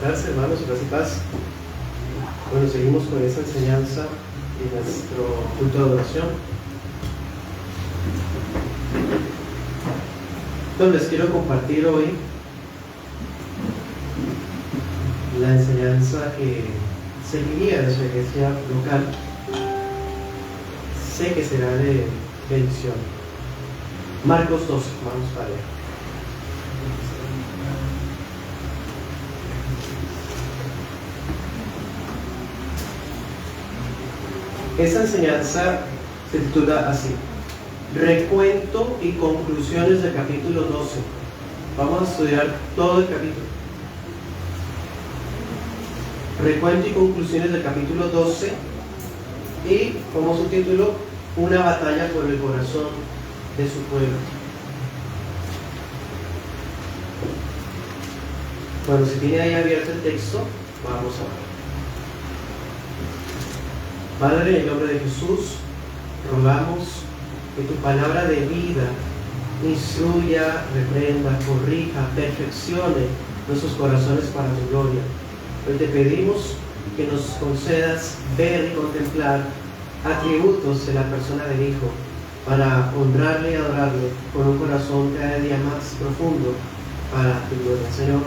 Sentarse, hermanos, paz y paz. Bueno, seguimos con esa enseñanza y nuestro culto de adoración. Entonces, les quiero compartir hoy la enseñanza que seguiría de su iglesia local. Sé que será de bendición. Marcos 12, vamos a leer. Esta enseñanza se titula así: Recuento y conclusiones del capítulo 12. Vamos a estudiar todo el capítulo. Recuento y conclusiones del capítulo 12 y como subtítulo, una batalla por el corazón de su pueblo. Bueno, si tiene ahí abierto el texto, vamos a ver. Padre, en el nombre de Jesús, rogamos que tu palabra de vida instruya, reprenda, corrija, perfeccione nuestros corazones para tu gloria. Hoy te pedimos que nos concedas ver y contemplar atributos de la persona del Hijo para honrarle y adorarle con un corazón cada día más profundo para tu gloria. Señor,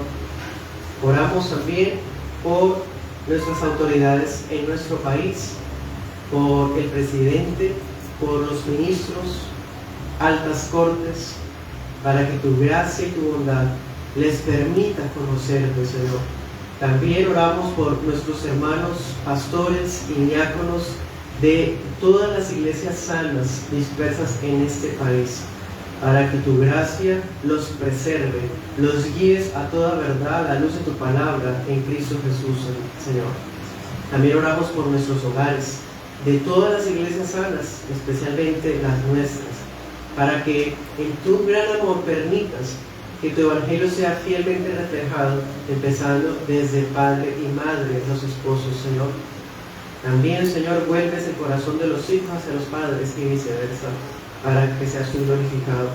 oramos también por nuestras autoridades en nuestro país, por el presidente, por los ministros, altas cortes, para que tu gracia y tu bondad les permita conocerte, Señor. También oramos por nuestros hermanos pastores y diáconos de todas las iglesias sanas dispersas en este país, para que tu gracia los preserve, los guíes a toda verdad a la luz de tu palabra en Cristo Jesús, Señor. También oramos por nuestros hogares, de todas las iglesias sanas, especialmente las nuestras, para que en tu gran amor permitas que tu evangelio sea fielmente reflejado, empezando desde padre y madre, los esposos, Señor. También, Señor, vuelves el corazón de los hijos hacia los padres y viceversa, para que seas tú glorificado.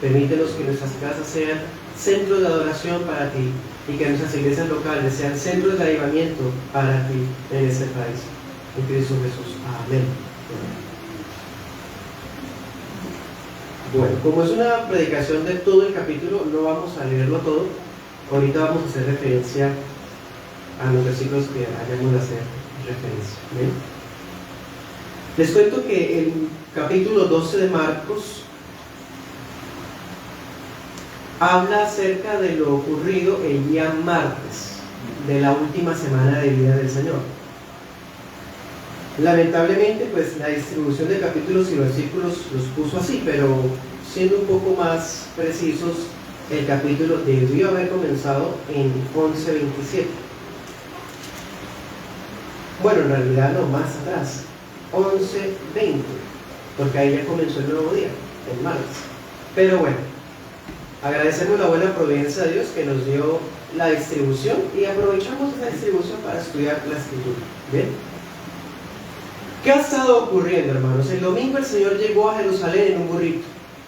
Permítenos que nuestras casas sean centros de adoración para ti y que nuestras iglesias locales sean centros de avivamiento para ti en este país. En Cristo Jesús. Amén. Bueno, como es una predicación de todo el capítulo, no vamos a leerlo todo. Ahorita vamos a hacer referencia a los versículos que hayamos de hacer referencia. ¿Bien? Les cuento que el capítulo 12 de Marcos habla acerca de lo ocurrido el día martes de la última semana de vida del Señor. Lamentablemente, pues la distribución de capítulos y versículos los puso así, pero siendo un poco más precisos, el capítulo debió haber comenzado en 11:27. Bueno, en realidad no, más atrás, 11:20, porque ahí ya comenzó el nuevo día, el martes. Pero bueno, agradecemos la buena providencia de Dios que nos dio la distribución y aprovechamos esa distribución para estudiar la Escritura. ¿Bien? ¿Qué ha estado ocurriendo, hermanos? El domingo el Señor llegó a Jerusalén en un burrito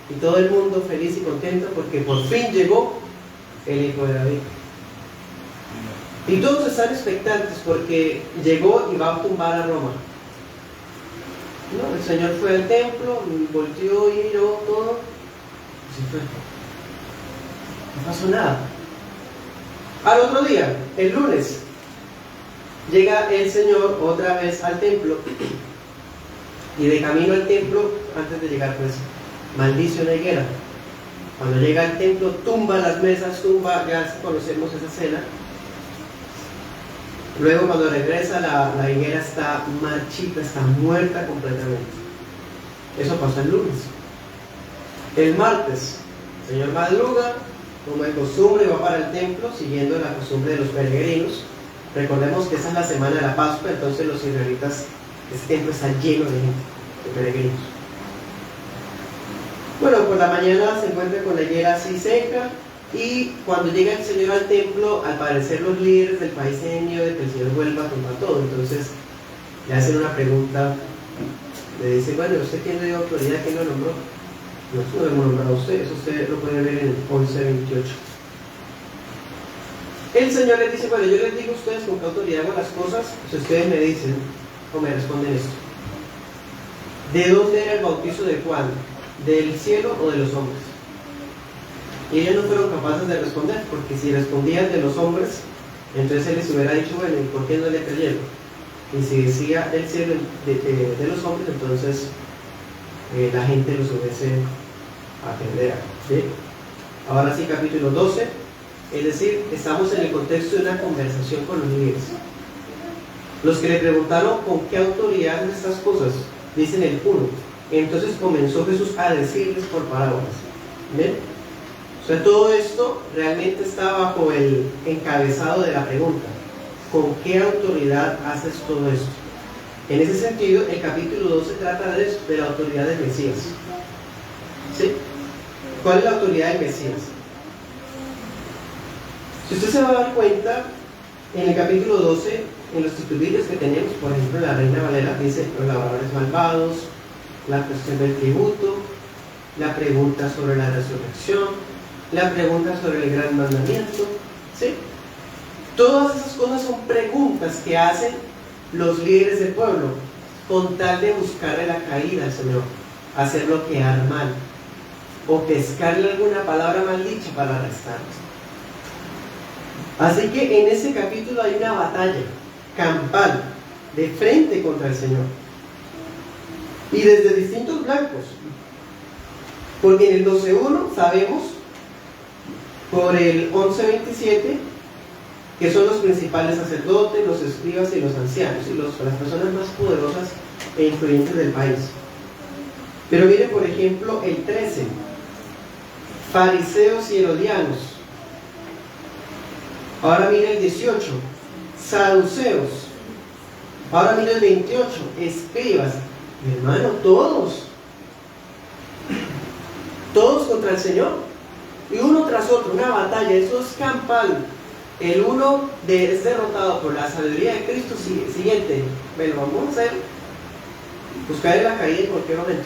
y todo el mundo feliz y contento porque por fin llegó el Hijo de David. Y todos están expectantes porque llegó y va a tumbar a Roma. ¿No? El Señor fue al templo, volteó y miró todo y se fue. No pasó nada. Al otro día, el lunes, llega el Señor otra vez al templo y de camino al templo, antes de llegar pues, maldice una higuera. Cuando llega al templo, tumba las mesas, ya conocemos esa escena. Luego cuando regresa, la higuera está marchita, está muerta completamente. Eso pasó el lunes. El martes, el Señor madruga, como de costumbre, va para el templo, siguiendo la costumbre de los peregrinos. Recordemos que esa es la semana de la Pascua, entonces los israelitas, este templo está lleno de gente, de peregrinos. Bueno, por la mañana se encuentra con la higuera así seca, y cuando llega el Señor al templo, al parecer los líderes del país tienen miedo de que el Señor vuelva a tumbar todo. Entonces le hacen una pregunta, le dicen: bueno, ¿usted quién le dio autoridad? ¿Quién lo nombró? Nosotros lo hemos nombrado a usted, eso usted lo puede ver en el 11:28. El Señor les dice, bueno, yo les digo a ustedes con qué autoridad hago las cosas, si ustedes me dicen o me responden esto. ¿De dónde era el bautizo de Juan? ¿Del cielo o de los hombres? Y ellos no fueron capaces de responder, porque si respondían de los hombres, entonces él les hubiera dicho, bueno, ¿y por qué no le creyeron? Y si decía del cielo de los hombres, entonces la gente los hubiese aprendido, ¿sí? Ahora sí, capítulo 12, es decir, estamos en el contexto de una conversación con los líderes. Los que le preguntaron con qué autoridad hacen estas cosas, dicen el 1. Entonces comenzó Jesús a decirles por parábolas. ¿Ven? O sea, todo esto realmente está bajo el encabezado de la pregunta. ¿Con qué autoridad haces todo esto? En ese sentido, el capítulo 12 trata de eso, de la autoridad del Mesías. ¿Sí? ¿Cuál es la autoridad del Mesías? Si usted se va a dar cuenta, en el capítulo 12, en los titulillos que tenemos, por ejemplo, la Reina Valera dice los labradores malvados, la cuestión del tributo, la pregunta sobre la resurrección, la pregunta sobre el gran mandamiento, ¿sí? Todas esas cosas son preguntas que hacen los líderes del pueblo con tal de buscarle la caída al Señor, hacerlo quedar mal o pescarle alguna palabra maldicha para arrestarlo. Así que en ese capítulo hay una batalla campal de frente contra el Señor y desde distintos blancos, porque en el 12.1 sabemos por el 11.27 que son los principales sacerdotes, los escribas y los ancianos y las personas más poderosas e influyentes del país. Pero mire por ejemplo el 13, fariseos y herodianos. Ahora mire el 18, saduceos. Ahora mire el 28, escribas. Mi hermano, todos contra el Señor, y uno tras otro, una batalla. Eso es campal. El uno es derrotado por la sabiduría de Cristo. Siguiente, lo vamos a hacer, buscar la caída en cualquier momento,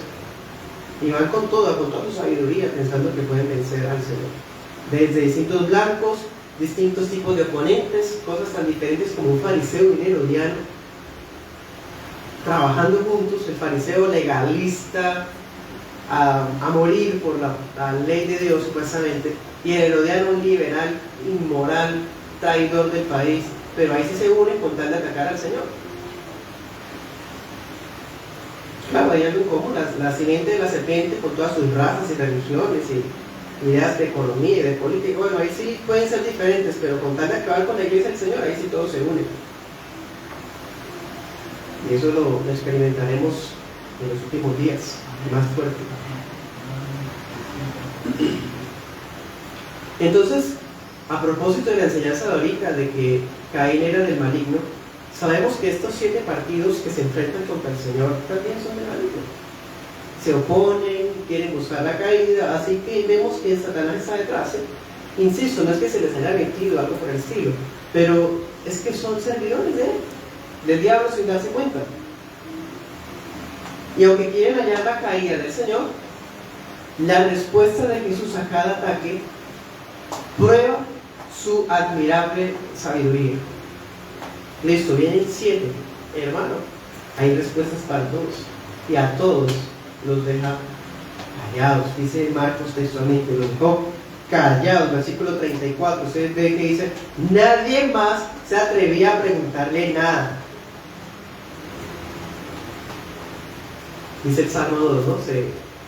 y van con toda su sabiduría pensando que pueden vencer al Señor, desde distintos blancos, distintos tipos de oponentes, cosas tan diferentes como un fariseo y un herodiano trabajando juntos. El fariseo legalista a morir por la ley de Dios supuestamente, y el herodiano un liberal, inmoral, traidor del país, pero ahí sí se unen con tal de atacar al Señor. Claro, hay algo en común, la simiente de la serpiente con todas sus razas y religiones y ideas de economía y de política. Bueno, ahí sí pueden ser diferentes, pero con tal de acabar con la iglesia del Señor, ahí sí todos se unen. Y eso lo experimentaremos en los últimos días, más fuerte. Entonces, a propósito de la enseñanza de ahorita de que Caín era del maligno, sabemos que estos 7 partidos que se enfrentan contra el Señor también son del maligno. Se oponen, quieren buscar la caída, así que vemos que Satanás está detrás. Insisto, no es que se les haya metido algo por el estilo, pero es que son servidores del diablo sin darse cuenta. Y aunque quieren hallar la caída del Señor, la respuesta de Jesús a cada ataque prueba su admirable sabiduría. Listo, vienen 7, hermano, hay respuestas para todos, y a todos los deja callados. Dice Marcos textualmente, los dejó callados. Versículo 34, ustedes ven que dice, nadie más se atrevía a preguntarle nada. Dice el Salmo 2, ¿no?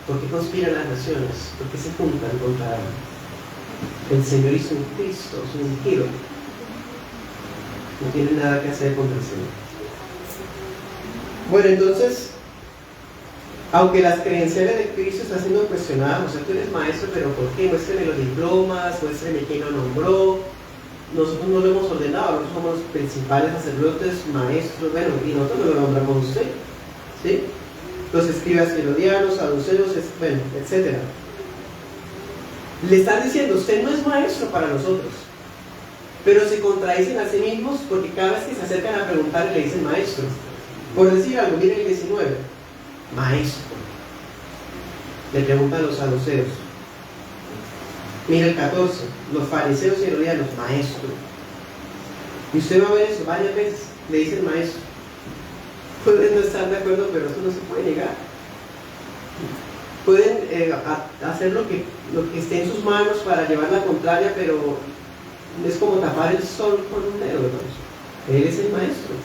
¿Por qué conspiran las naciones? ¿Por qué se juntan contra el Señor y su Cristo, su ungido? No tienen nada que hacer contra el Señor. Bueno, entonces, aunque las credenciales de Cristo están siendo cuestionadas, o sea, tú eres maestro, pero ¿por qué? Muéstrame los diplomas, muéstrame quién lo nombró. Nosotros no lo hemos ordenado, nosotros somos los principales sacerdotes, maestros, bueno, y nosotros no lo nombramos usted, ¿sí? Los escribas herodianos, saduceos, bueno, etc. Le están diciendo, usted no es maestro para nosotros, pero se contradicen a sí mismos porque cada vez que se acercan a preguntar le dicen maestro. Por decir algo, miren el 19, maestro. Le preguntan los saduceos. Mira el 14, los fariseos y herodianos, maestro. Y usted va a ver eso varias veces, le dice el maestro. Pueden no estar de acuerdo, pero eso no se puede negar. Pueden hacer lo que esté en sus manos para llevar la contraria, pero es como tapar el sol con un dedo, hermanos. Él es el maestro.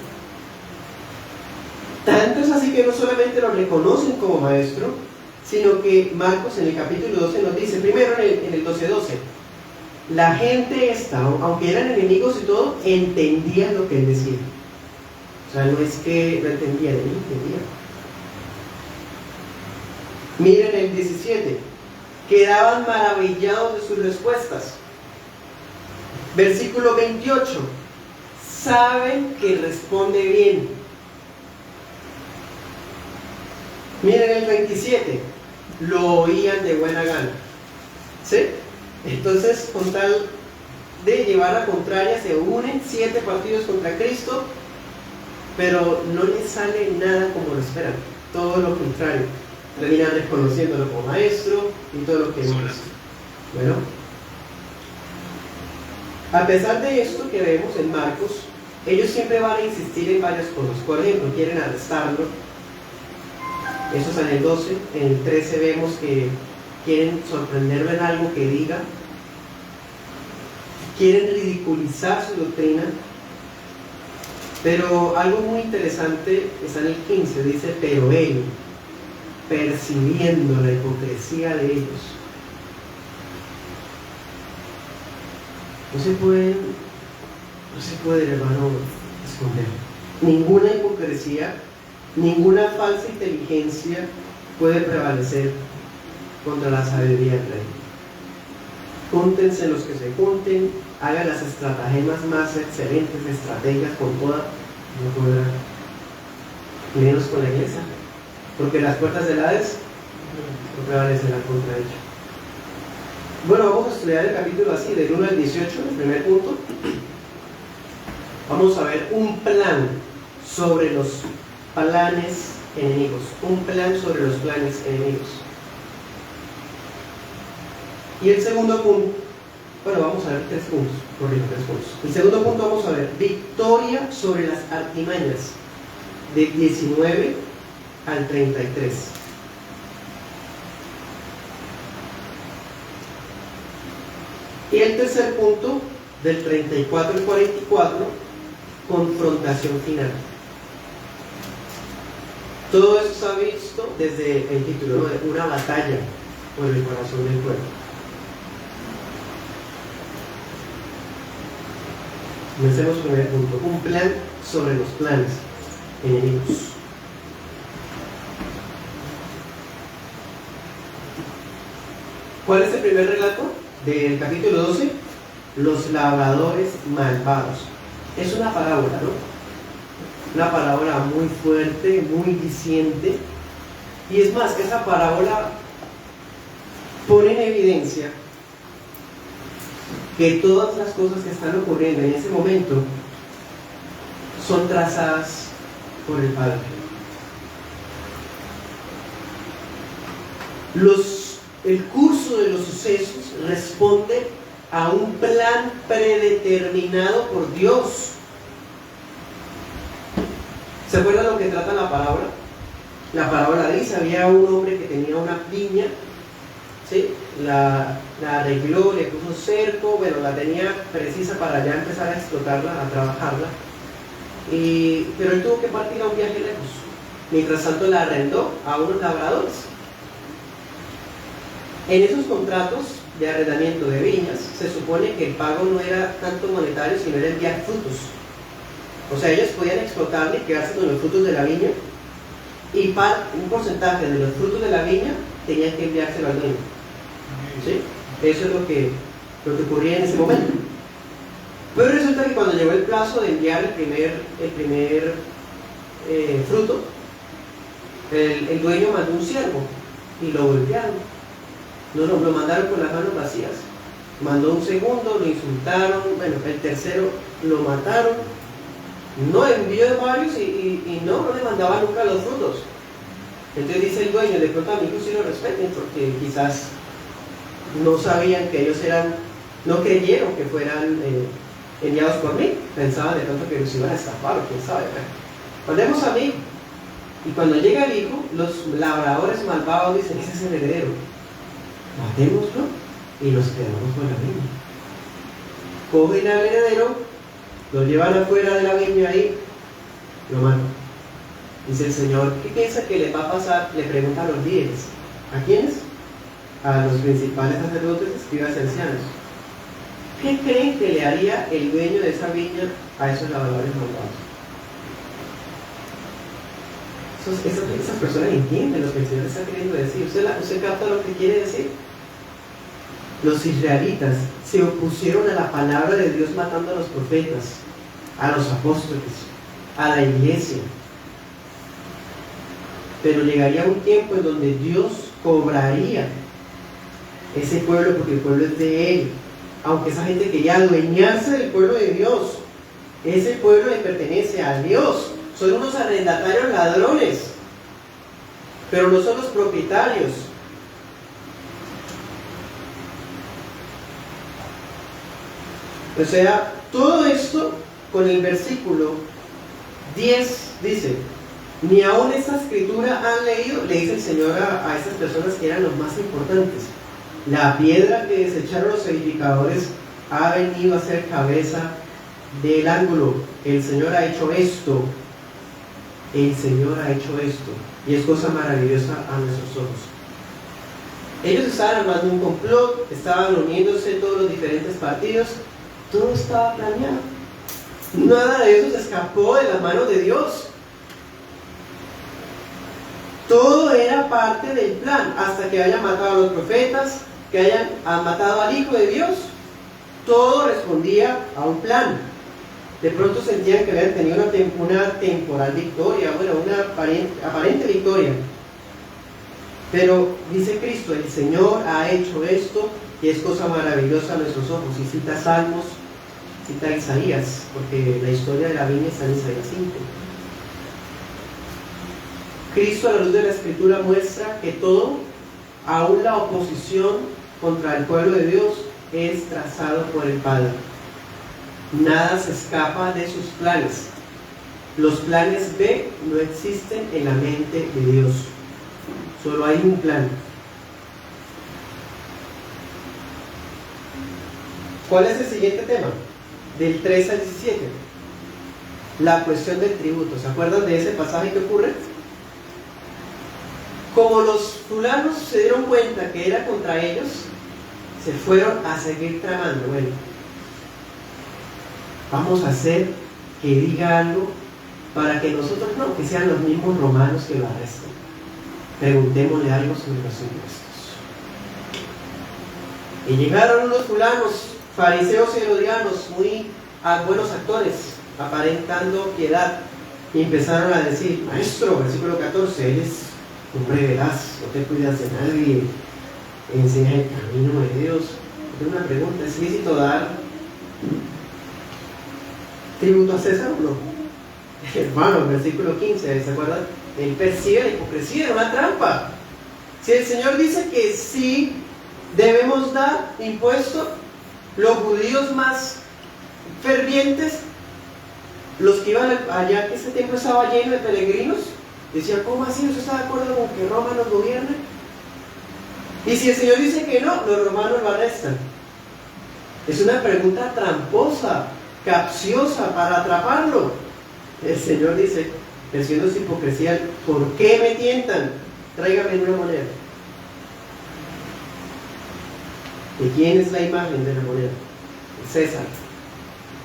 Tanto es así que no solamente lo reconocen como maestro, sino que Marcos en el capítulo 12 nos dice, primero en el 12:12, la gente esta, aunque eran enemigos y todo, entendían lo que él decía. O sea, no es que no entendían, él entendía. Miren el 17, quedaban maravillados de sus respuestas. Versículo 28, saben que responde bien. Miren el 27, lo oían de buena gana. ¿Sí? Entonces, con tal de llevar la contraria, se unen 7 partidos contra Cristo, pero no les sale nada como lo esperan. Todo lo contrario. Terminan reconociéndolo como maestro y todo lo que hemos visto. Bueno, a pesar de esto que vemos en Marcos, ellos siempre van a insistir en varias cosas. Por ejemplo, quieren arrestarlo. Eso es en el 12. En el 13 vemos que quieren sorprenderlo en algo que diga. Quieren ridiculizar su doctrina. Pero algo muy interesante está en el 15. Dice, pero él, percibiendo la hipocresía de ellos, no se puede, hermano, esconder. Ninguna hipocresía, ninguna falsa inteligencia puede prevalecer contra la sabiduría del Rey. Júntense los que se junten, hagan las estratagemas más excelentes, estrategias con toda, no podrán, menos con la iglesia, porque las puertas del Hades no prevalecerán contra ella. Bueno, vamos a estudiar el capítulo así, del 1 al 18, el primer punto. Vamos a ver un plan sobre los planes enemigos. Un plan sobre los planes enemigos. Y el segundo punto, bueno, vamos a ver 3 puntos, corrijo, 3 puntos. El segundo punto vamos a ver victoria sobre las artimañas, de 19 al 33. Y el tercer punto, del 34 al 44, confrontación final. Todo eso se ha visto desde el título, ¿no? De una batalla por el corazón del pueblo. Comencemos con el primer punto, un plan sobre los planes enemigos. ¿Cuál es el primer relato del capítulo 12? Los labradores malvados. Es una parábola, ¿no? Una parábola muy fuerte, muy diciente. Y es más, esa parábola pone en evidencia que todas las cosas que están ocurriendo en ese momento son trazadas por el Padre. El curso de los sucesos responde a un plan predeterminado por Dios. ¿Se acuerdan lo que trata la parábola? La parábola dice, había un hombre que tenía una viña, ¿sí? La arregló, le puso cerco, bueno, la tenía precisa para ya empezar a explotarla, a trabajarla, pero él tuvo que partir a un viaje lejos. Mientras tanto la arrendó a unos labradores. En esos contratos de arrendamiento de viñas se supone que el pago no era tanto monetario, sino era enviar frutos. O sea, ellos podían explotarle y quedarse con los frutos de la viña, y un porcentaje de los frutos de la viña tenían que enviárselo al dueño. ¿Sí? Eso es lo que ocurría en ese momento. Pero resulta que cuando llegó el plazo de enviar el primer fruto, el dueño mandó un siervo y lo golpearon. No, lo mandaron con las manos vacías. Mandó un segundo, lo insultaron, bueno, el tercero lo mataron. No envió varios y no le mandaba nunca los frutos. Entonces dice el dueño, de pronto a mi hijo sí lo respeten, porque quizás no sabían que ellos no creyeron que fueran enviados por mí. Pensaban de pronto que los iban a estafar, o quién sabe. Mandemos a mí. Y cuando llega el hijo, los labradores malvados dicen, ese es el heredero. Matémoslo y nos quedamos con la viña. Cogen al heredero, lo llevan afuera de la viña y lo matan. Dice el Señor, ¿qué piensa que le va a pasar? Le pregunta a los líderes. ¿A quiénes? A los principales sacerdotes, escribas y ancianos. ¿Qué creen que le haría el dueño de esa viña a esos labradores malvados? Esas personas entienden lo que el Señor está queriendo decir. ¿Usted capta lo que quiere decir? Los israelitas se opusieron a la palabra de Dios matando a los profetas, a los apóstoles, a la iglesia. Pero llegaría un tiempo en donde Dios cobraría ese pueblo, porque el pueblo es de Él. Aunque esa gente quería adueñarse del pueblo de Dios, ese pueblo le pertenece a Dios. Son unos arrendatarios ladrones, pero no son los propietarios. O sea, todo esto con el versículo 10 dice, ni aún esta escritura han leído, le dice el Señor a estas personas que eran los más importantes. La piedra que desecharon los edificadores ha venido a ser cabeza del ángulo. El Señor ha hecho esto. El Señor ha hecho esto. Y es cosa maravillosa a nuestros ojos. Ellos estaban armando un complot, estaban uniéndose todos los diferentes partidos. Todo estaba planeado. Nada de eso se escapó de las manos de Dios. Todo era parte del plan, hasta que hayan matado a los profetas, que hayan matado al Hijo de Dios. Todo respondía a un plan. De pronto sentían que habían tenido una temporal victoria, bueno, una aparente victoria. Pero dice Cristo, el Señor ha hecho esto y es cosa maravillosa a nuestros ojos. Y cita Salmos, cita Isaías, porque la historia de la viña está en Isaías 5. Cristo, a la luz de la Escritura, muestra que todo, aún la oposición contra el pueblo de Dios, es trazado por el Padre. Nada se escapa de sus planes. Los planes B no existen en la mente de Dios. Solo hay un plan. ¿Cuál es el siguiente tema? Del 3 al 17. La cuestión del tributo. ¿Se acuerdan de ese pasaje que ocurre? Como los fulanos se dieron cuenta que era contra ellos, se fueron a seguir tramando. Bueno, vamos a hacer que diga algo para que nosotros no, que sean los mismos romanos que lo arresten. Preguntémosle algo sobre los impuestos. Y llegaron unos fulanos, fariseos y herodianos, muy buenos actores, aparentando piedad, y empezaron a decir, maestro, versículo 14, él es hombre veraz, no te cuidas de nadie, enseña el camino de Dios. Tengo una pregunta, ¿es lícito dar tributo a César o no? Hermano, versículo 15, ¿se acuerdan? Él percibe la hipocresía, era una trampa. Si el Señor dice que sí debemos dar impuesto, los judíos más fervientes, los que iban allá, que ese templo estaba lleno de peregrinos, decían, ¿cómo así? ¿Usted está de acuerdo con que Roma nos gobierne? Y si el Señor dice que no, los romanos lo arrestan. Es una pregunta tramposa, capciosa, para atraparlo. El Señor dice, persiguiendo su hipocresía, ¿por qué me tientan? Tráigame una moneda. ¿De quién es la imagen de la moneda? César.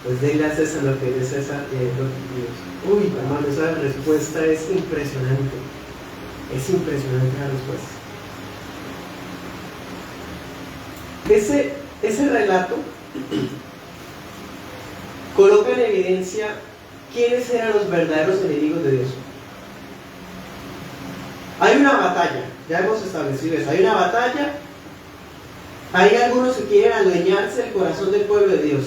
Pues denle a César lo que es de César y lo que es Dios. Uy, hermano, esa respuesta es impresionante. Es impresionante la respuesta. Ese relato coloca en evidencia quiénes eran los verdaderos enemigos de Dios. Hay una batalla, ya hemos establecido eso, hay una batalla. Hay algunos que quieren adueñarse del corazón del pueblo de Dios.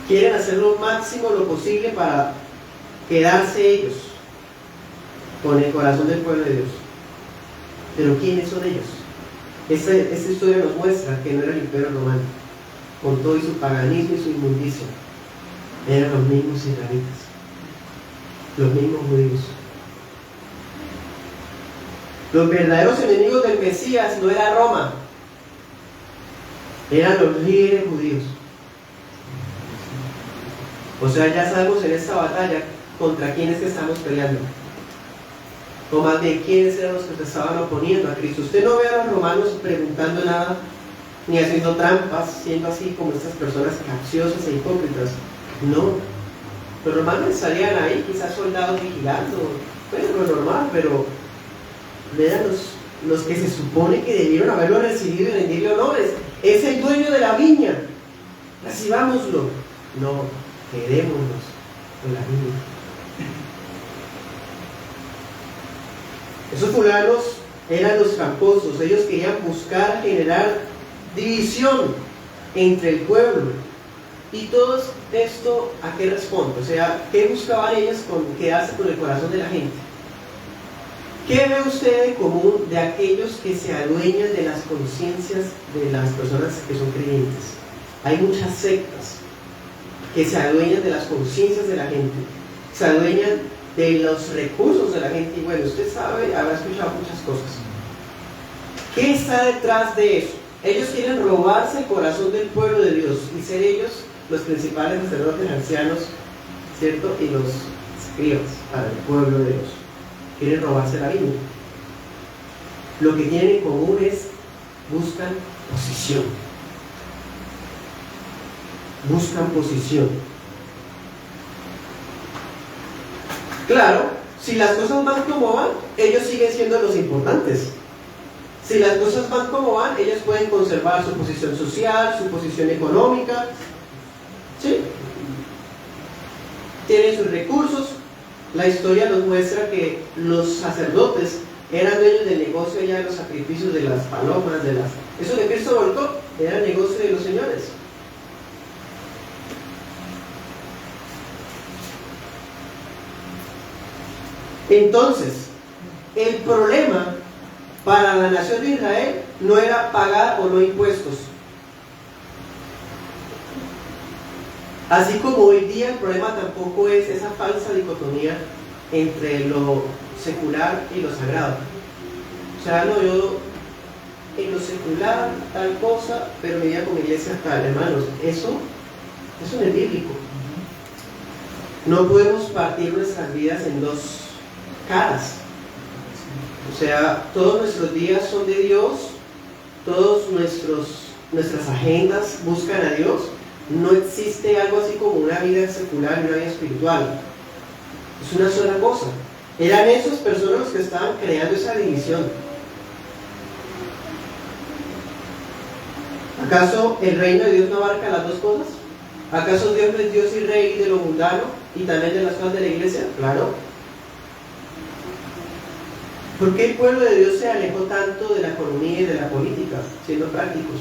Quieren hacer lo máximo, lo posible para quedarse ellos con el corazón del pueblo de Dios. Pero ¿quiénes son ellos? Esta historia nos muestra que no era el Imperio Romano. con todo y su paganismo y su inmundicia, eran los mismos israelitas, los mismos judíos. Los verdaderos enemigos del Mesías no era Roma, eran los líderes judíos. O sea, ya sabemos en esta batalla contra quiénes que estamos peleando, o más bien quiénes eran los que se estaban oponiendo a Cristo. Usted no ve a los romanos preguntando nada, ni haciendo trampas, siendo así como estas personas capciosas e hipócritas. No, los romanos salían ahí, quizás soldados vigilando, pues lo normal, pero eran los que se supone que debieron haberlo recibido y rendirle honores. Es el dueño de la viña, recibámoslo. No, quedémonos con la viña. Esos fulanos eran los tramposos. Ellos querían buscar generar división entre el pueblo. Y todo esto, ¿a qué responde? O sea, ¿qué buscaban ellos con quedarse con el corazón de la gente? ¿Qué ve usted en común de aquellos que se adueñan de las conciencias de las personas que son creyentes? Hay muchas sectas que se adueñan de las conciencias de la gente, se adueñan de los recursos de la gente. Y bueno, usted sabe, habrá escuchado muchas cosas. ¿Qué está detrás de eso? Ellos quieren robarse el corazón del pueblo de Dios y ser ellos los principales sacerdotes ancianos, ¿cierto? Y los escribas para el pueblo de Dios. Quieren robarse la Biblia. Lo que tienen en común es buscan posición. Buscan posición. Claro, si las cosas van como van, ellos siguen siendo los importantes. Si las cosas van como van, ellos pueden conservar su posición social, su posición económica, ¿sí? Tienen sus recursos. La historia nos muestra que los sacerdotes eran dueños del negocio ya de los sacrificios de las palomas, eso que Cristo volcó, era el negocio de los señores. Entonces, el problema para la nación de Israel no era pagar o no impuestos. Así como hoy día el problema tampoco es esa falsa dicotomía entre lo secular y lo sagrado. O sea, no, yo en lo secular tal cosa, pero me iba con mi iglesia tal. Hermanos, eso no es bíblico. No podemos partir nuestras vidas en dos caras. O sea, todos nuestros días son de Dios, todos nuestras agendas buscan a Dios. No existe algo así como una vida secular y una vida espiritual. Es una sola cosa. Eran esas personas los que estaban creando esa división. ¿Acaso el reino de Dios no abarca las dos cosas? ¿Acaso Dios no es Dios y Rey de lo mundano y también de las cosas de la iglesia? Claro. ¿Por qué el pueblo de Dios se alejó tanto de la economía y de la política, siendo prácticos?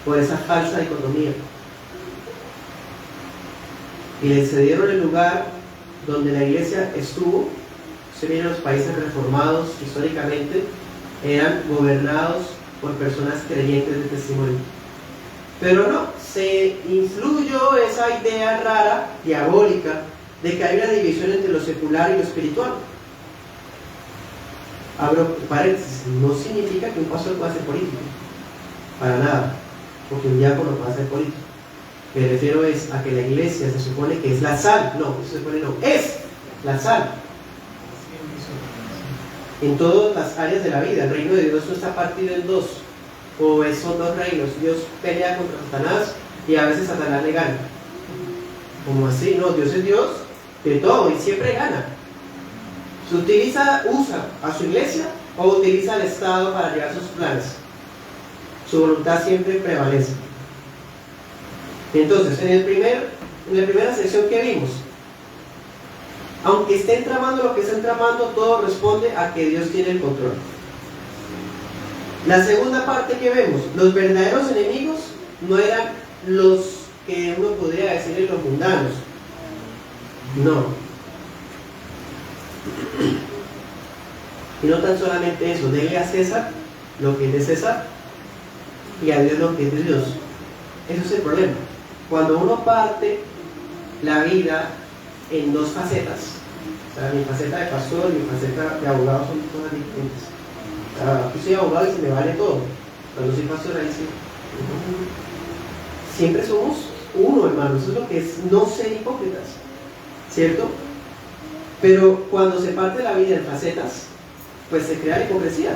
Por esa falsa dicotomía. Y le cedieron el lugar donde la iglesia estuvo. Se miran los países reformados históricamente, eran gobernados por personas creyentes de testimonio. Pero no, se influyó esa idea rara, diabólica, de que hay una división entre lo secular y lo espiritual. Abro paréntesis, no significa que un pastor pueda ser político, para nada, porque un diácono puede ser político. Me refiero es a que la iglesia se supone que es la sal. No, se supone no, es la sal en todas las áreas de la vida. El reino de Dios no está partido en dos, o son dos reinos. Dios pelea contra Satanás y a veces Satanás le gana. ¿Cómo así? No, Dios es Dios de todo y siempre gana. Usa a su iglesia o utiliza al Estado para llevar sus planes. Su voluntad siempre prevalece. Entonces, en la primera sección que vimos, aunque estén tramando lo que estén tramando, todo responde a que Dios tiene el control. La segunda parte que vemos, los verdaderos enemigos no eran los que uno podría decir los mundanos. No. Y no tan solamente eso, denle a César lo que es de César y a Dios lo que es de Dios. Eso es el problema. Cuando uno parte la vida en dos facetas, o sea, mi faceta de pastor y mi faceta de abogado son cosas diferentes. O sea, aquí soy abogado y se me vale todo. Cuando soy pastor ahí sí. Siempre somos uno, hermano. Eso es lo que es no ser hipócritas, ¿cierto? Pero cuando se parte la vida en facetas, pues se crea la hipocresía.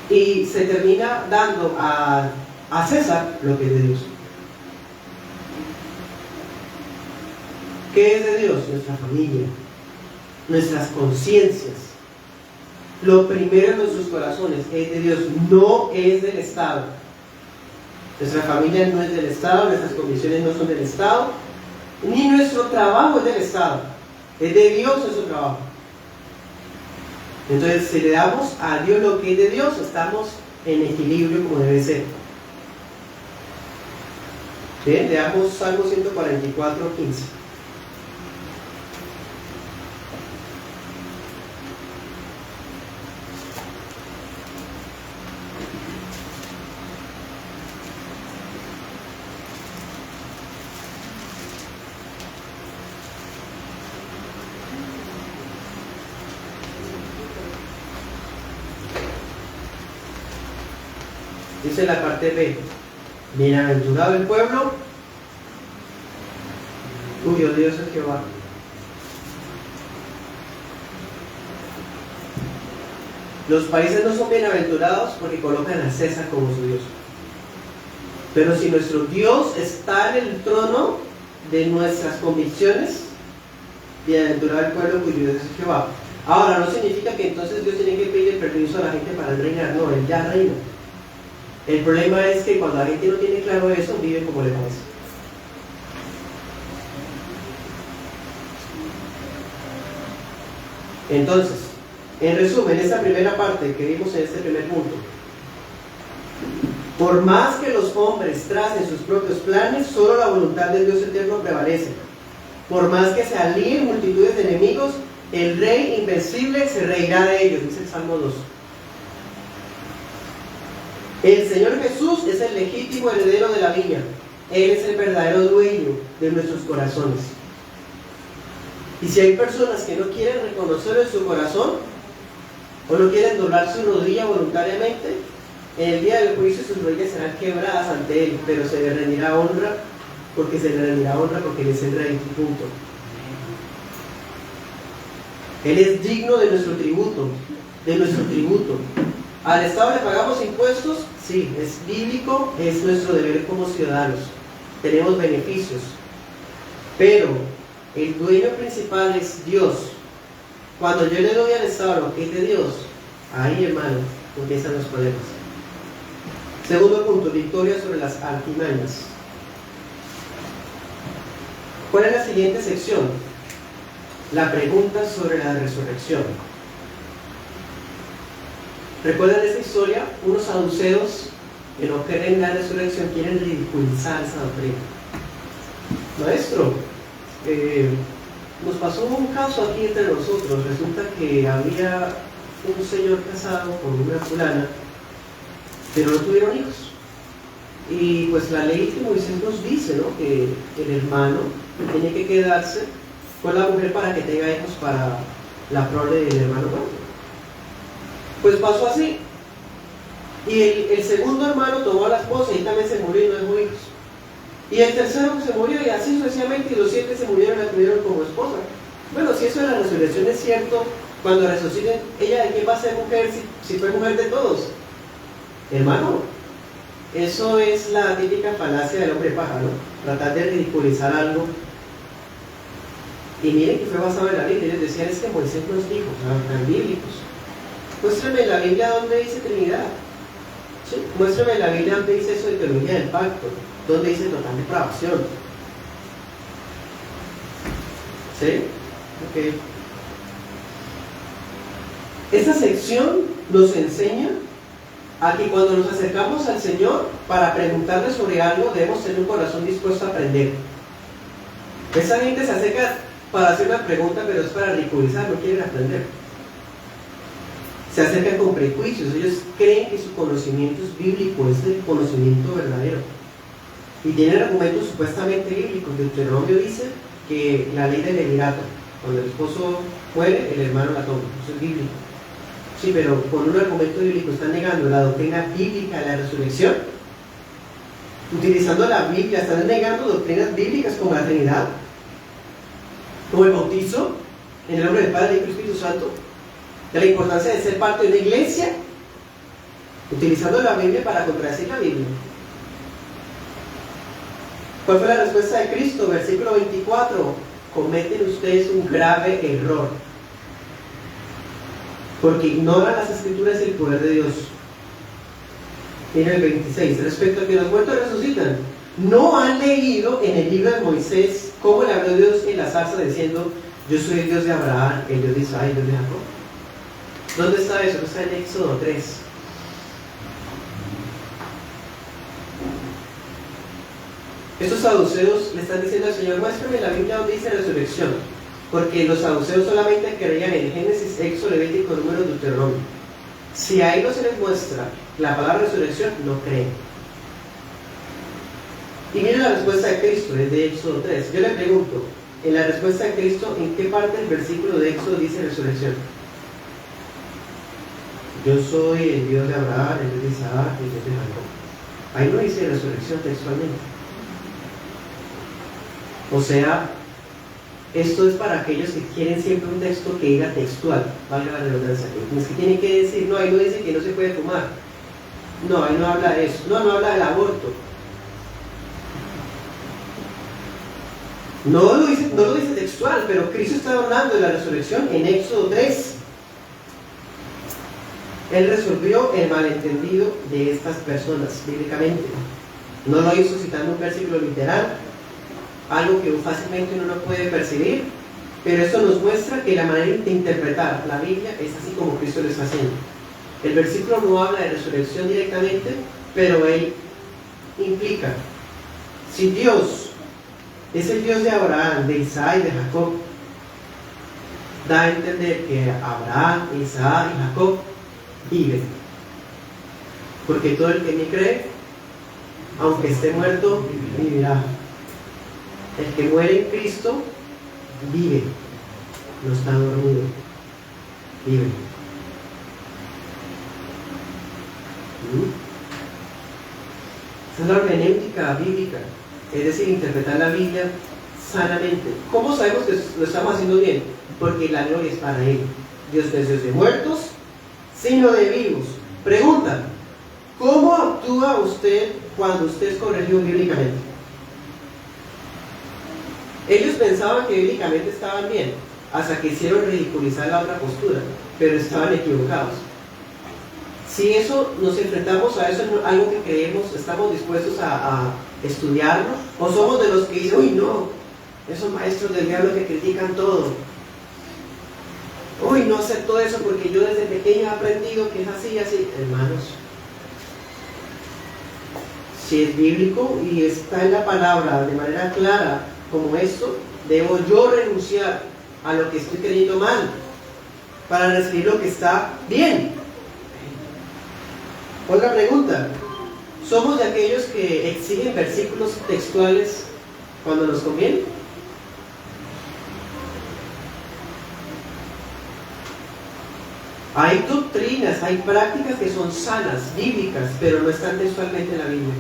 Y se termina dando a César lo que es de Dios. ¿Qué es de Dios? Nuestra familia, nuestras conciencias. Lo primero en nuestros corazones es de Dios, no es del Estado. Nuestra familia no es del Estado, nuestras condiciones no son del Estado, ni nuestro trabajo es del Estado. Es de Dios nuestro trabajo. Entonces, si le damos a Dios lo que es de Dios, estamos en equilibrio como debe ser. Bien, leamos Salmo 144, 15. Dice la parte B: bienaventurado el pueblo cuyo Dios es Jehová. Los países no son bienaventurados porque colocan a César como su Dios. Pero si nuestro Dios está en el trono de nuestras convicciones, bienaventurado el pueblo cuyo Dios es Jehová. Ahora, no significa que entonces Dios tiene que pedir permiso a la gente para reinar. No, Él ya reina. El problema es que cuando la gente no tiene claro eso, vive como le parece. Entonces, en resumen, esta primera parte que vimos en este primer punto: por más que los hombres tracen sus propios planes, solo la voluntad del Dios eterno prevalece. Por más que se alíen multitudes de enemigos, el Rey invencible se reirá de ellos, dice el Salmo 2. El Señor Jesús es el legítimo heredero de la viña. Él es el verdadero dueño de nuestros corazones. Y si hay personas que no quieren reconocerlo en su corazón, o no quieren doblar su rodilla voluntariamente, en el día del juicio sus rodillas serán quebradas ante Él, pero se le rendirá honra, porque Él es el Rey, punto. Él es digno de nuestro tributo, ¿Al Estado le pagamos impuestos? Sí, es bíblico, es nuestro deber como ciudadanos. Tenemos beneficios. Pero el dueño principal es Dios. Cuando yo le doy al Estado lo que es de Dios, ahí, hermano, empiezan los problemas. Segundo punto: victoria sobre las artimañas. ¿Cuál es la siguiente sección? La pregunta sobre la resurrección. ¿Recuerdan esa historia? Unos saduceos que no creen la resurrección quieren ridiculizar esa doctrina. Maestro, nos pasó un caso aquí entre nosotros. Resulta que había un señor casado con una fulana, pero no tuvieron hijos. Y pues la ley de Moisés nos dice, ¿no?, que el hermano tiene que quedarse con la mujer para que tenga hijos para la prole del hermano muerto. Pues pasó así. Y el segundo hermano tomó a la esposa y también se murió y no dejó hijos. Y el tercero se murió, y así sucesivamente, y los 7 se murieron y la tuvieron como esposa. Bueno, si eso de la resurrección es cierto, cuando resuciten, ¿ella de qué va a ser mujer si fue mujer de todos? Hermano, eso es la típica falacia del hombre pájaro, tratar de ridiculizar algo. Y miren que fue basado en la Biblia. Ellos decían: es que Moisés nos dijo, eran bíblicos. Muéstrame en la Biblia donde dice Trinidad. ¿Sí? Muéstrame en la Biblia donde dice eso de teología del pacto, donde dice total depravación. ¿Sí? Ok. Esta sección nos enseña a que cuando nos acercamos al Señor para preguntarle sobre algo, debemos tener un corazón dispuesto a aprender. Esa gente se acerca para hacer una pregunta, pero es para ridiculizar, no quieren aprender. Se acercan con prejuicios. Ellos creen que su conocimiento es bíblico, es el conocimiento verdadero. Y tienen argumentos supuestamente bíblicos. Deuteronomio dice que la ley del levirato, cuando el esposo muere, el hermano la toma. Eso es bíblico. Sí, pero con un argumento bíblico están negando la doctrina bíblica de la resurrección. Utilizando la Biblia, están negando doctrinas bíblicas como la Trinidad, como el bautizo en el nombre del Padre, Hijo y Espíritu Santo, de la importancia de ser parte de una iglesia, utilizando la Biblia para contradecir la Biblia. ¿Cuál fue la respuesta de Cristo? Versículo 24: cometen ustedes un grave error, porque ignoran las Escrituras y el poder de Dios. Mira el 26, respecto a que los muertos resucitan, ¿no han leído en el libro de Moisés cómo le habló Dios en la zarza diciendo: yo soy el Dios de Abraham, el Dios de Isaac, el Dios de Jacob? ¿Dónde está eso? Está en Éxodo 3. Estos saduceos le están diciendo al Señor: muéstrame la Biblia donde dice resurrección, porque los saduceos solamente creían en Génesis, Éxodo, Levítico, Números, Deuteronomio. Si ahí no se les muestra la palabra resurrección, no creen. Y miren la respuesta de Cristo, es de Éxodo 3. Yo le pregunto, en la respuesta de Cristo, ¿en qué parte del versículo de Éxodo dice resurrección? Yo soy el Dios de Abraham, el Dios de Isaac, el Dios de Jacob. Ahí no dice resurrección textualmente. O sea, esto es para aquellos que quieren siempre un texto que diga textual, valga la redundancia. Es que tienen que decir: no, ahí no dice que no se puede fumar. No, ahí no habla de eso. No habla del aborto. No lo dice textual, pero Cristo está hablando de la resurrección en Éxodo 3. Él resolvió el malentendido de estas personas bíblicamente. No lo hizo citando un versículo literal, algo que fácilmente uno no puede percibir, pero esto nos muestra que la manera de interpretar la Biblia es así como Cristo lo está haciendo. El versículo no habla de resurrección directamente, pero él implica: si Dios es el Dios de Abraham, de Isaac y de Jacob, da a entender que Abraham, Isaac y Jacob viven, porque todo el que me cree, aunque esté muerto, vivirá. El que muere en Cristo vive, no está dormido, vive. Esa es la hermenéutica bíblica, es decir, interpretar la Biblia sanamente. ¿Cómo sabemos que lo estamos haciendo bien? Porque la gloria es para Él. Dios no es Dios de muertos, sino de vivos. Pregunta: ¿cómo actúa usted cuando usted es corregido bíblicamente? Ellos pensaban que bíblicamente estaban bien, hasta que hicieron ridiculizar la otra postura, pero estaban equivocados. Si eso nos enfrentamos a eso, en algo que creemos, estamos dispuestos a estudiarlo, o somos de los que dicen: uy, no, esos maestros del diablo que critican todo, uy, no acepto eso porque yo desde pequeño he aprendido que es así y así. Hermanos, si es bíblico y está en la palabra de manera clara como esto, debo yo renunciar a lo que estoy creyendo mal para recibir lo que está bien. Otra pregunta: ¿somos de aquellos que exigen versículos textuales cuando nos conviene? Hay doctrinas, hay prácticas que son sanas, bíblicas, pero no están textualmente en la Biblia.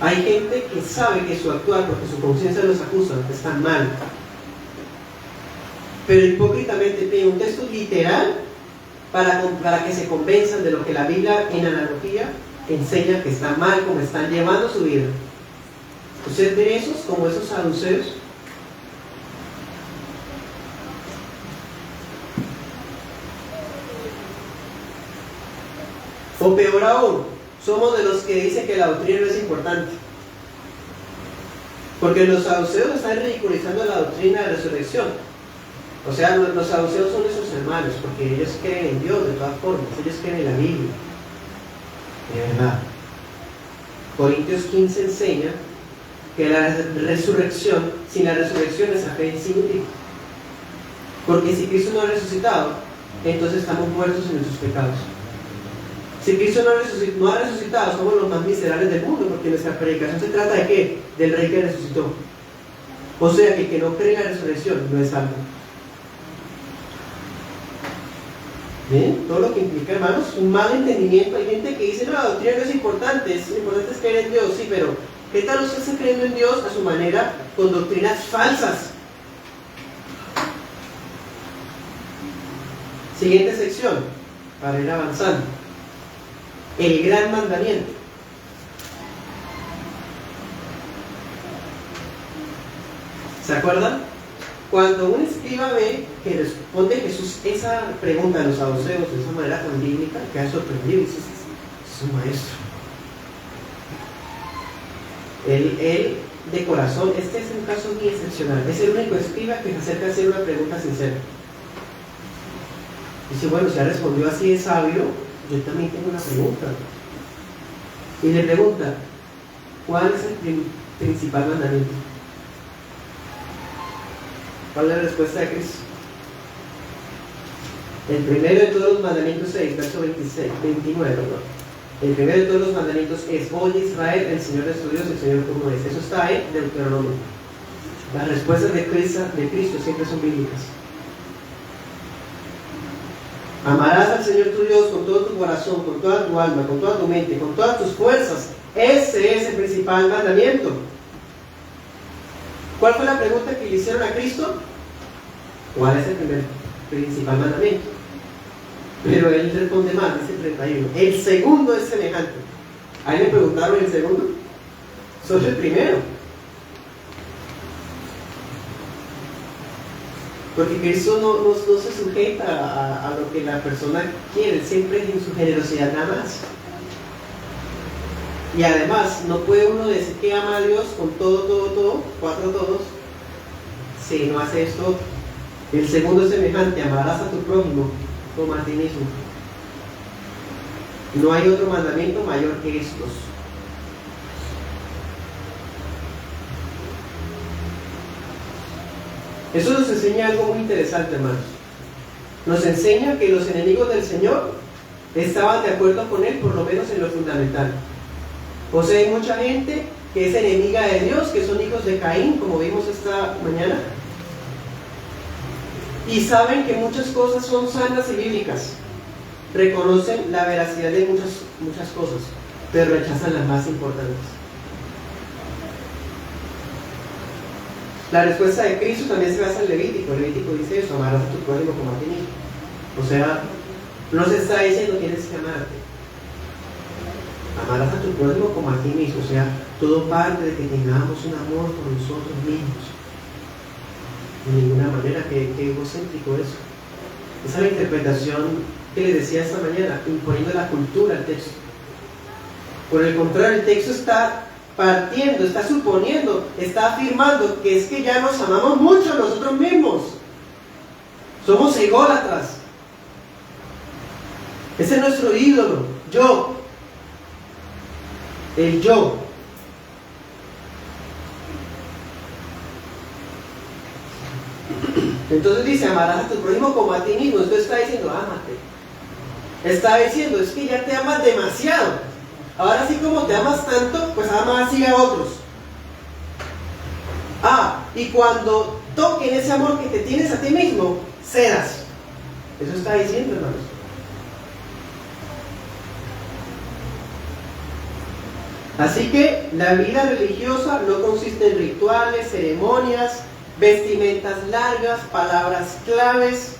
Hay gente que sabe que su actuar, porque su conciencia los acusa, está mal, pero hipócritamente pide un texto literal para que se convenzan de lo que la Biblia en analogía enseña que está mal, como están llevando su vida. ¿Usted ve esos como esos saduceos? O peor aún, somos de los que dicen que la doctrina no es importante. Porque los saduceos están ridiculizando la doctrina de resurrección. O sea, los saduceos son esos hermanos, porque ellos creen en Dios de todas formas, ellos creen en la Biblia. De verdad. Corintios 15 enseña que la resurrección, sin la resurrección esa fe es inútil. Porque si Cristo no ha resucitado, entonces estamos muertos en nuestros pecados. Si Cristo no ha resucitado, somos los más miserables del mundo, porque nuestra predicación se trata de ¿qué? Del Rey que resucitó. O sea que el que no cree en la resurrección no es salvo. ¿Bien? Todo lo que implica, hermanos, un mal entendimiento. Hay gente que dice, no, la doctrina no es importante, lo importante es creer en Dios. Sí, pero ¿qué tal usted está creyendo en Dios a su manera con doctrinas falsas? Siguiente sección, para ir avanzando. El gran mandamiento. ¿Se acuerdan? Cuando un escriba ve que responde Jesús esa pregunta a los saduceos de esa manera tan bíblica, queda sorprendido y dice, es un maestro. Él de corazón, este es un caso muy excepcional, es el único escriba que se acerca a hacer una pregunta sincera. Dice, bueno, si ha respondido así de sabio, yo también tengo una pregunta. Y le pregunta, ¿cuál es el principal mandamiento? ¿Cuál es la respuesta de Cristo? El primero de todos los mandamientos 6, verso 29, perdón. El primero de todos los mandamientos es: oye Israel, el Señor es tu Dios, el Señor como es. Eso está en Deuteronomio. Las respuestas de Cristo siempre son bíblicas. Amarás al Señor tu Dios con todo tu corazón, con toda tu alma, con toda tu mente, con todas tus fuerzas. Ese es el principal mandamiento. ¿Cuál fue la pregunta que le hicieron a Cristo? ¿Cuál es el principal mandamiento? Pero él responde mal, dice 31. El segundo es semejante. ¿A él le preguntaron el segundo? Soy el primero. Porque Cristo no se sujeta a lo que la persona quiere, siempre en su generosidad nada más. Y además, no puede uno decir que ama a Dios con todo, 4 todos, si no hace esto. El segundo es semejante: amarás a tu prójimo como a ti mismo. No hay otro mandamiento mayor que estos. Eso nos enseña algo muy interesante, hermanos. Nos enseña que los enemigos del Señor estaban de acuerdo con Él, por lo menos en lo fundamental. O sea, hay mucha gente que es enemiga de Dios, que son hijos de Caín, como vimos esta mañana, y saben que muchas cosas son sanas y bíblicas. Reconocen la veracidad de muchas cosas, pero rechazan las más importantes. La respuesta de Cristo también se basa en Levítico. Levítico dice eso: amarás a tu prójimo como a ti mismo. O sea, no se está diciendo tienes que amarte. Amarás a tu prójimo como a ti mismo. O sea, todo parte de que tengamos un amor por nosotros mismos. De ninguna manera, que egocéntrico eso. Esa es la interpretación que les decía esta mañana, imponiendo la cultura al texto. Por el contrario, el texto está partiendo, está suponiendo, está afirmando que es que ya nos amamos mucho nosotros mismos. Somos ególatras. Ese es nuestro ídolo, yo. El yo. Entonces dice: amarás a tu prójimo como a ti mismo. Entonces está diciendo: ámate. Está diciendo: es que ya te amas demasiado. Ahora sí, como te amas tanto, pues ama así a otros. Y cuando toquen ese amor que te tienes a ti mismo, cedas. Eso está diciendo, hermanos. Así que la vida religiosa no consiste en rituales, ceremonias, vestimentas largas, palabras claves,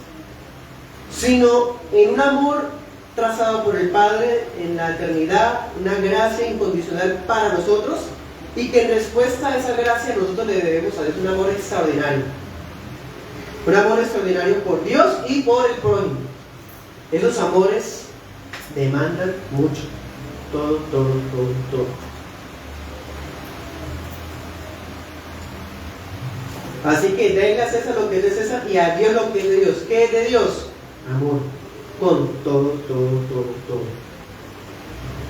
sino en un amor trazado por el Padre en la eternidad, una gracia incondicional para nosotros, y que en respuesta a esa gracia nosotros le debemos a Dios un amor extraordinario. Un amor extraordinario por Dios y por el prójimo. Esos amores demandan mucho. Todo. Así que denle a César lo que es de César y a Dios lo que es de Dios. ¿Qué es de Dios? Amor. Con todo.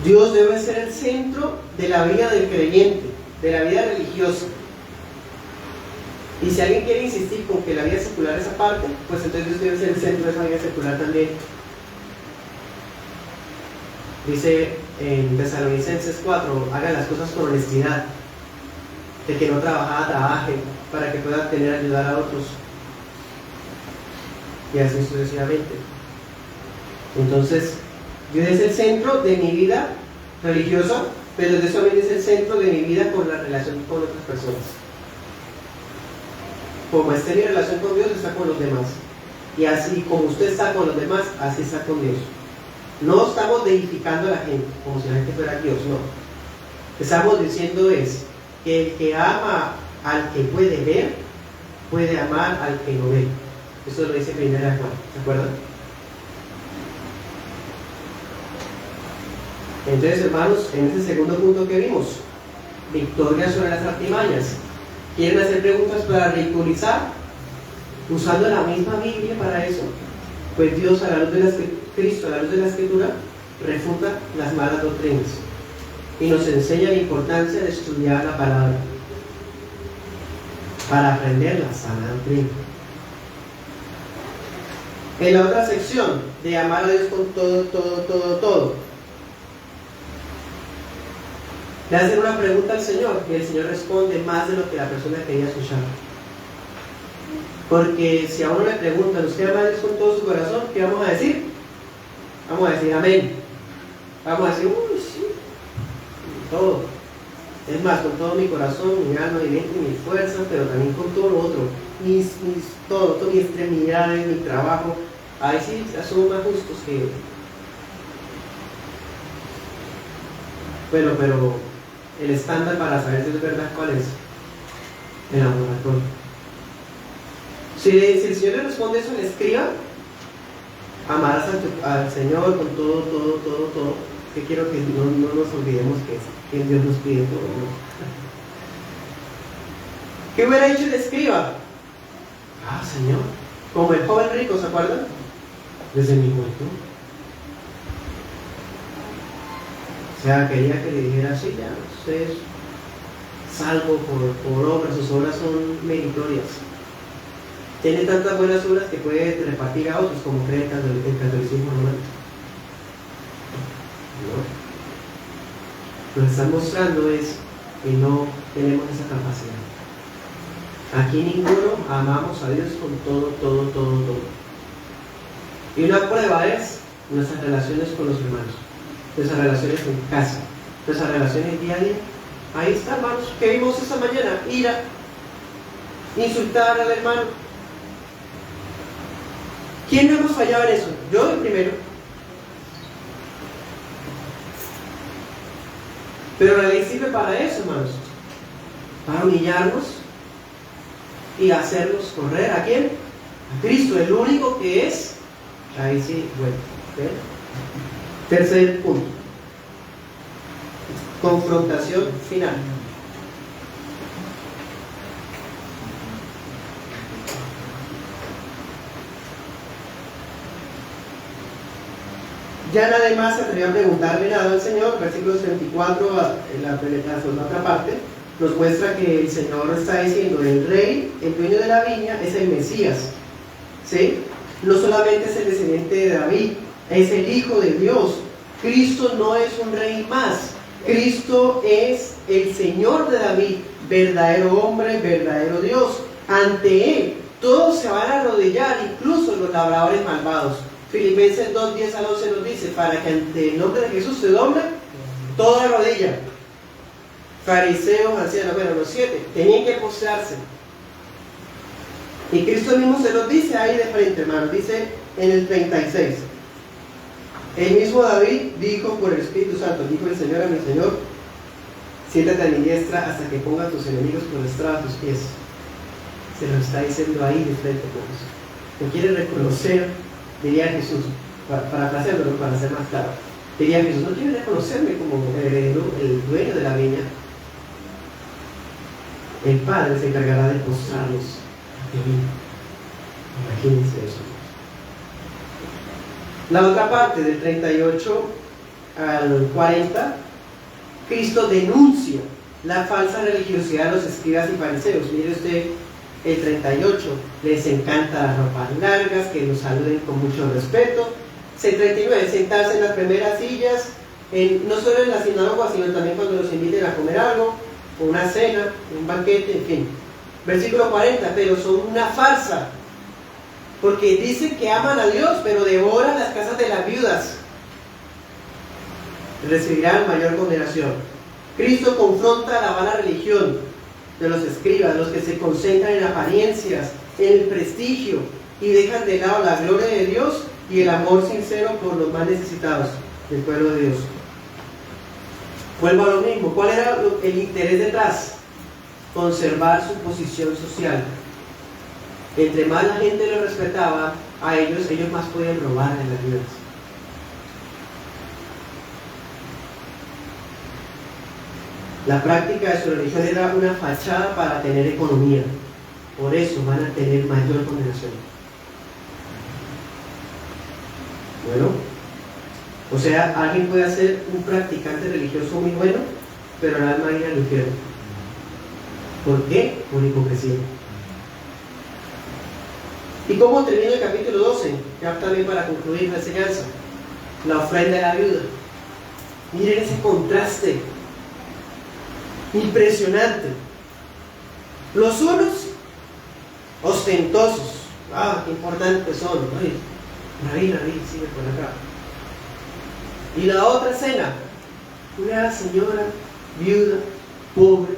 Dios debe ser el centro de la vida del creyente, de la vida religiosa. Y si alguien quiere insistir con que la vida secular es aparte, pues entonces Dios debe ser el centro de esa vida secular también. Dice en Tesalonicenses 4, hagan las cosas con honestidad. El que no trabajaba, trabaje para que pueda tener ayudar a otros. Y así sucesivamente. Entonces, Dios es el centro de mi vida religiosa, pero Dios también es el centro de mi vida con la relación con otras personas. Como esté mi relación con Dios, está con los demás. Y así como usted está con los demás, así está con Dios. No estamos deificando a la gente, como si la gente fuera Dios, no. Estamos diciendo es que el que ama al que puede ver, puede amar al que no ve. Eso lo dice Primera Juan, ¿se acuerdan? Entonces, hermanos, en este segundo punto que vimos, victoria sobre las artimañas. ¿Quieren hacer preguntas para ridiculizar? Usando la misma Biblia para eso. Pues Dios, a la luz de la Cristo, a la luz de la Escritura, refuta las malas doctrinas y nos enseña la importancia de estudiar la palabra para aprender la sana doctrina. En la otra sección, de amar a Dios con todo, le hacen una pregunta al Señor y el Señor responde más de lo que la persona quería escuchar. Porque si a uno le preguntan, ¿usted ama a Dios con todo su corazón? ¿Qué vamos a decir? Vamos a decir amén. Vamos a decir, uy, sí, todo. Es más, con todo mi corazón, mi alma, mi mente, mi fuerza, pero también con todo lo otro. Todo, mis extremidades, mi trabajo. Ahí sí somos más justos que... Pero el estándar para saber si es verdad, ¿cuál es? El amor al prójimo. Si el Señor le responde eso, le escriba, amarás al Señor con todo, que quiero que no nos olvidemos que Dios nos pide todo, ¿no? ¿Qué hubiera dicho el escriba? Señor, como el joven rico, ¿se acuerdan? Desde mi juventud. O sea, quería que le dijera, sí, ya, usted es salvo por obras, sus obras son meritorias. Tiene tantas buenas obras que puede repartir a otros, como cree el catolicismo romano. ¿No? Lo que están mostrando es que no tenemos esa capacidad. Aquí ninguno amamos a Dios con todo. Y una prueba es nuestras relaciones con los hermanos, nuestras relaciones en casa, nuestras relaciones día a día. Ahí está, hermanos. ¿Qué vimos esta mañana? Ira, insultar al hermano. ¿Quién no hemos fallado en eso? Yo el primero. Pero la ley sirve para eso, hermanos. Para humillarnos y hacernos correr. ¿A quién? A Cristo, el único que es. Ahí sí, bueno. ¿Okay? Tercer punto. Confrontación final. Ya nadie más se atrevió a preguntarle nada al Señor. Versículo 34, en la otra parte, nos muestra que el Señor está diciendo: el rey, el dueño de la viña, es el Mesías, ¿sí? No solamente es el descendiente de David, es el Hijo de Dios. Cristo no es un rey más. Cristo es el Señor de David, verdadero hombre, verdadero Dios. Ante Él todos se van a arrodillar, incluso los labradores malvados. Filipenses 2, 10 al 11 nos dice: para que ante el nombre de Jesús se doble toda rodilla. Fariseos, ancianos, bueno, los 7 tenían que postrarse. Y Cristo mismo se los dice ahí de frente, hermanos. Dice en el 36: el mismo David dijo por el Espíritu Santo, dijo el Señor a mi Señor: siéntate a mi diestra hasta que ponga a tus enemigos por estrado a tus pies. Se lo está diciendo ahí de frente, pues. ¿No quiere reconocer? Diría Jesús, para hacerlo, para ser más claro, diría Jesús: ¿no quiere reconocerme como el dueño de la viña? El Padre se encargará de postrarlos ante mí. Imagínense eso. La otra parte, del 38 al 40, Cristo denuncia la falsa religiosidad de los escribas y fariseos. Mire usted el 38, les encanta las ropas largas, que los saluden con mucho respeto. El 39, sentarse en las primeras sillas, no solo en la sinagoga, sino también cuando los inviten a comer algo, o una cena, un banquete, en fin. Versículo 40, pero son una farsa, porque dicen que aman a Dios, pero devoran las casas de las viudas. Recibirán mayor condenación. Cristo confronta la vana religión de los escribas, los que se concentran en apariencias, en el prestigio, y dejan de lado la gloria de Dios y el amor sincero por los más necesitados del pueblo de Dios. Vuelvo a lo mismo. ¿Cuál era el interés detrás? Conservar su posición social. Entre más la gente lo respetaba a ellos más podían robar en las vidas. La práctica de su religión era una fachada para tener economía. Por eso van a tener mayor condenación. Bueno, o sea, alguien puede ser un practicante religioso muy bueno, pero el alma ir al infierno. ¿Por qué? Por hipocresía. ¿Y cómo termina el capítulo 12? Ya también para concluir la enseñanza. La ofrenda de la viuda. Miren ese contraste impresionante. Los unos ostentosos. Qué importantes son. Rabí, sigue por acá. Y la otra escena, una señora viuda, pobre.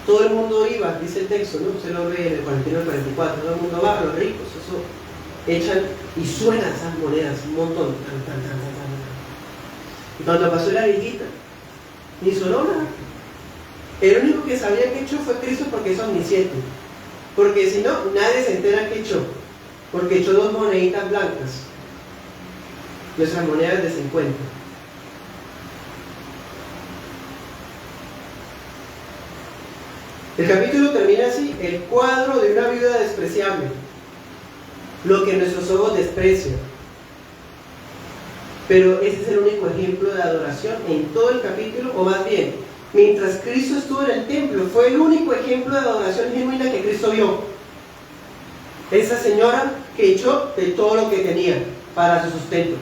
Todo el mundo iba, dice el texto, ¿no? Usted lo ve en el 41 al 44, todo el mundo va, los ricos, eso, echan y suenan esas monedas, un montón. Y cuando pasó la viejita, ni sonó nada. El único que sabía que echó fue Cristo, porque es omnisciente. Porque si no, nadie se entera que echó. Porque echó 2 moneditas blancas. Nuestras monedas de 50. El capítulo termina así: el cuadro de una viuda despreciable, lo que nuestros ojos desprecian. Pero ese es el único ejemplo de adoración en todo el capítulo, o más bien, mientras Cristo estuvo en el templo, fue el único ejemplo de adoración genuina que Cristo vio. Esa señora que echó de todo lo que tenía para su sustento.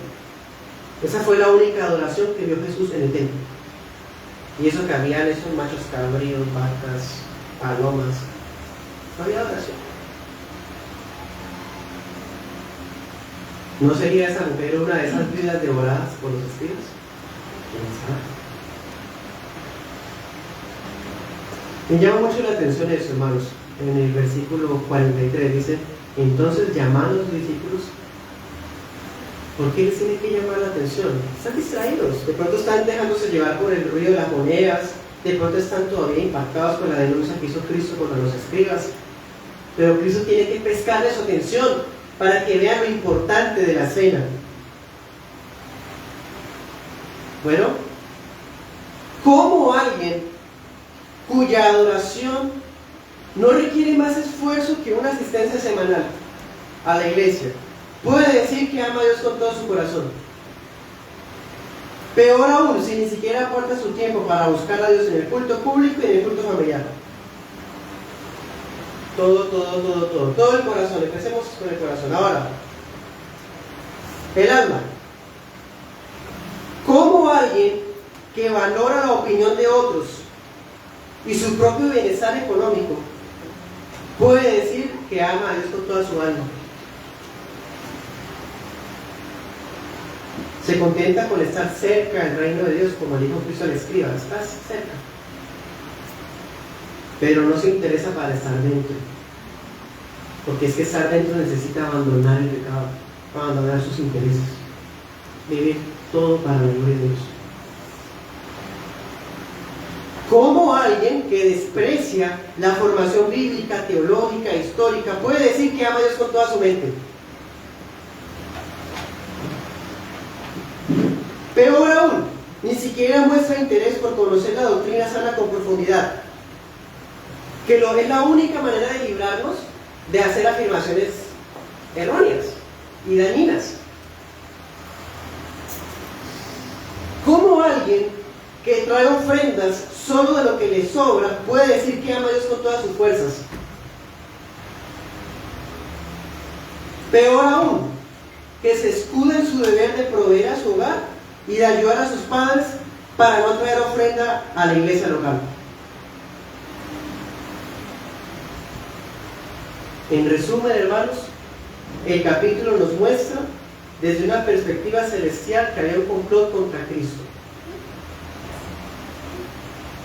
Esa fue la única adoración que vio Jesús en el templo. Y eso que habían esos machos cabríos, vacas, palomas. No había adoración. ¿No sería esa mujer una de esas viudas devoradas por los escribas? Me llama mucho la atención eso, hermanos. En el versículo 43 dice: entonces llamaron los discípulos. ¿Por qué les tiene que llamar la atención? Están distraídos, de pronto están dejándose llevar por el ruido de las monedas, de pronto están todavía impactados con la denuncia que hizo Cristo contra los escribas. Pero Cristo tiene que pescarle su atención para que vean lo importante de la cena. Bueno, ¿cómo alguien cuya adoración no requiere más esfuerzo que una asistencia semanal a la iglesia puede decir que ama a Dios con todo su corazón? Peor aún, si ni siquiera aporta su tiempo para buscar a Dios en el culto público y en el culto familiar. Todo el corazón. Empecemos con el corazón. Ahora, el alma. ¿Cómo alguien que valora la opinión de otros y su propio bienestar económico puede decir que ama a Dios con toda su alma? Se contenta con estar cerca del reino de Dios, como dijo Cristo al escriba: estás cerca, pero no se interesa para estar dentro, porque es que estar dentro necesita abandonar el pecado, abandonar sus intereses, vivir todo para la gloria de Dios. ¿Cómo alguien que desprecia la formación bíblica, teológica, histórica puede decir que ama a Dios con toda su mente? Peor aún, ni siquiera muestra interés por conocer la doctrina sana con profundidad, que es la única manera de librarnos de hacer afirmaciones erróneas y dañinas. ¿Cómo alguien que trae ofrendas solo de lo que le sobra puede decir que ama a Dios con todas sus fuerzas? Peor aún, que se escuda en su deber de proveer a su hogar y de ayudar a sus padres para no traer ofrenda a la iglesia local. En resumen, hermanos, el capítulo nos muestra desde una perspectiva celestial que había un complot contra Cristo.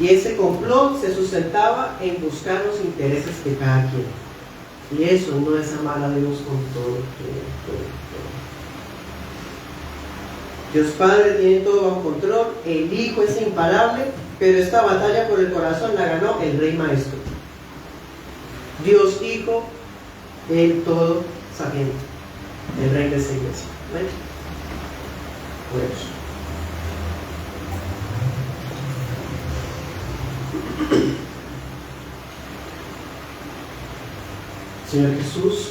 Y ese complot se sustentaba en buscar los intereses de cada quien. Y eso no es amar a Dios con todo. Dios Padre tiene todo bajo control, el Hijo es imparable, pero esta batalla por el corazón la ganó el Rey Maestro. Dios Hijo, el todo sabiente, el Rey de esa iglesia. ¿Ven? Por eso. Señor Jesús,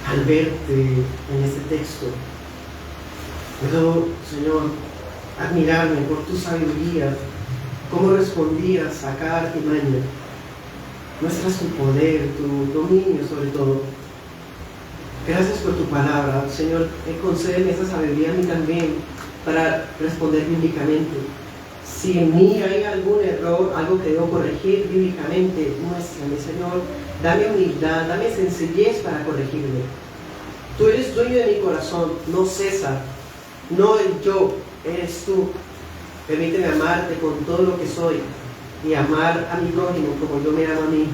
al verte en este texto, puedo, Señor, admirarme por tu sabiduría, cómo respondías a cada artimaña. Muestras tu poder, tu dominio sobre todo. Gracias por tu palabra, Señor. Concédeme esa sabiduría a mí también para responder bíblicamente. Si en mí hay algún error, algo que debo corregir bíblicamente, muéstrame, Señor. Dame humildad, dame sencillez para corregirme. Tú eres dueño de mi corazón, no César, no el yo, eres tú. Permíteme amarte con todo lo que soy y amar a mi prójimo como yo me amo a mí.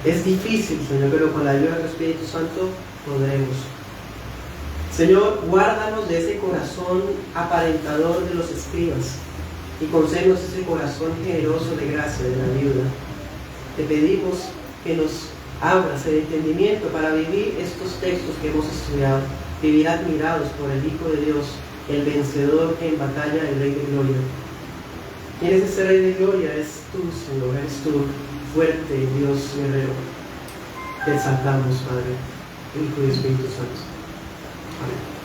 Es difícil, Señor, pero con la ayuda del Espíritu Santo podremos. Señor, guárdanos de ese corazón aparentador de los escribas y concédenos ese corazón generoso de gracia de la viuda. Te pedimos que nos abras el entendimiento para vivir estos textos que hemos estudiado, vivir admirados por el Hijo de Dios, el vencedor en batalla, el Rey de Gloria. ¿Quién es ese Rey de Gloria? Es tú, Señor, eres tú, fuerte Dios guerrero. Te exaltamos, Padre, Hijo y Espíritu Santo. Amén.